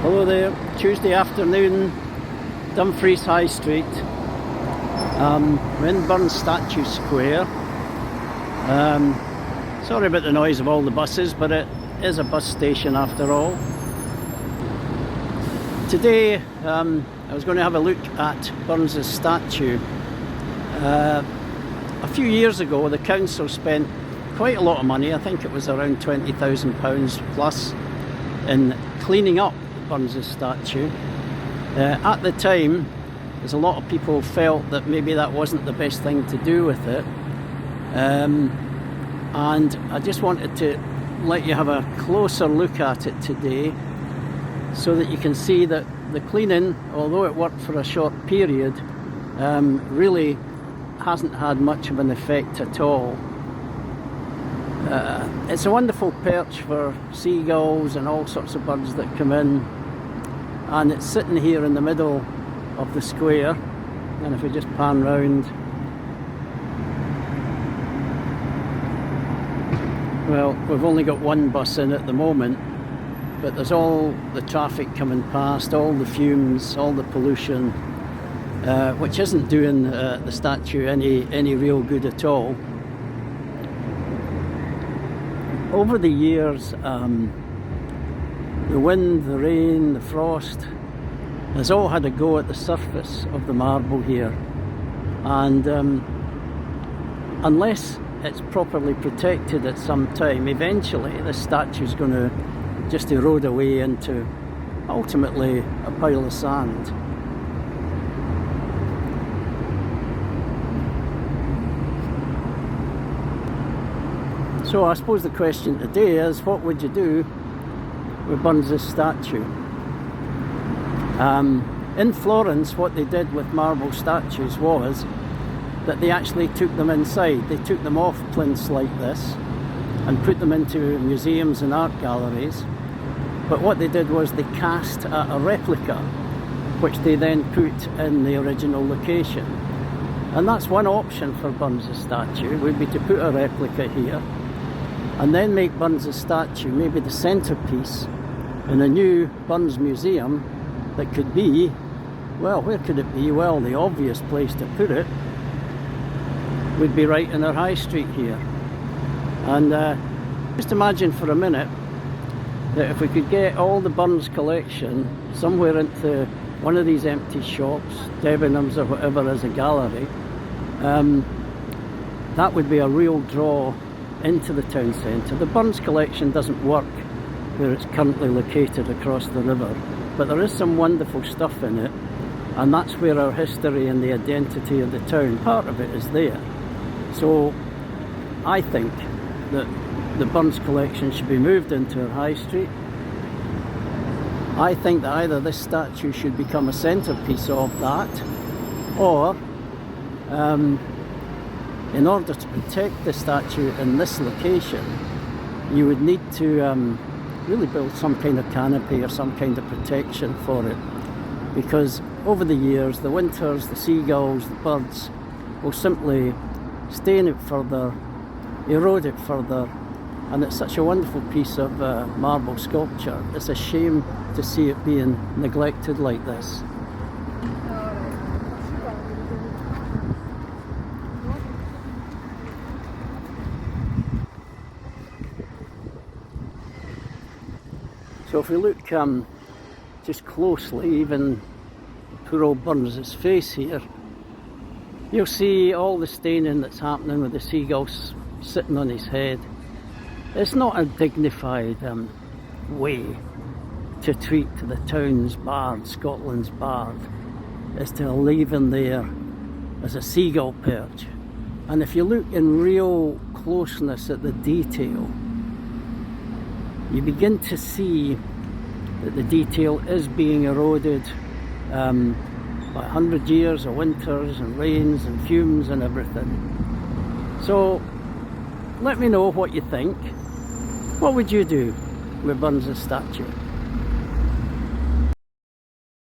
Hello there, Tuesday afternoon, Dumfries High Street. We're in Burns Statue Square. Sorry about the noise of all the buses, but it is a bus station after all. Today I was going to have a look at Burns' statue. A few years ago the council spent quite a lot of money, I think it was around £20,000 plus, in cleaning up Burns' statue. At the time, there's a lot of people felt that maybe that wasn't the best thing to do with it, and I just wanted to let you have a closer look at it today so that you can see that the cleaning, although it worked for a short period, really hasn't had much of an effect at all. It's a wonderful perch for seagulls and all sorts of birds that come in, and it's sitting here in the middle of the square. And if we just pan round, well, we've only got one bus in at the moment, but there's all the traffic coming past, all the fumes, all the pollution, which isn't doing the statue any real good at all. Over the years, the wind, the rain, the frost has all had a go at the surface of the marble here, and unless it's properly protected at some time, eventually this statue is going to just erode away into ultimately a pile of sand. So I suppose the question today is, what would you do with Burns' statue? In Florence, what they did with marble statues was that they actually took them inside. They took them off plinths like this and put them into museums and art galleries. But what they did was they cast a replica, which they then put in the original location. And that's one option for Burns' statue, would be to put a replica here and then make Burns' statue maybe the centrepiece in a new Burns museum that could be, well, where could it be? Well, the obvious place to put it would be right in our high street here. And just imagine for a minute that if we could get all the Burns collection somewhere into one of these empty shops, Debenhams or whatever, as a gallery, that would be a real draw into the town centre. The Burns collection doesn't work where it's currently located across the river, but there is some wonderful stuff in it, and that's where our history and the identity of the town, part of it, is there. So I think that the Burns collection should be moved into our high street. I think that either this statue should become a centrepiece of that, or in order to protect the statue in this location, you would need to really build some kind of canopy or some kind of protection for it, because over the years the winters, the seagulls, the birds will simply stain it further, erode it further, and it's such a wonderful piece of marble sculpture. It's a shame to see it being neglected like this. So if we look just closely, even poor old Burns' face here, you'll see all the staining that's happening with the seagulls sitting on his head. It's not a dignified way to treat the town's bard, Scotland's bard, is to leave him there as a seagull perch. And if you look in real closeness at the detail, you begin to see that the detail is being eroded by 100 years of winters and rains and fumes and everything. So let me know what you think. What would you do with Burns' statue?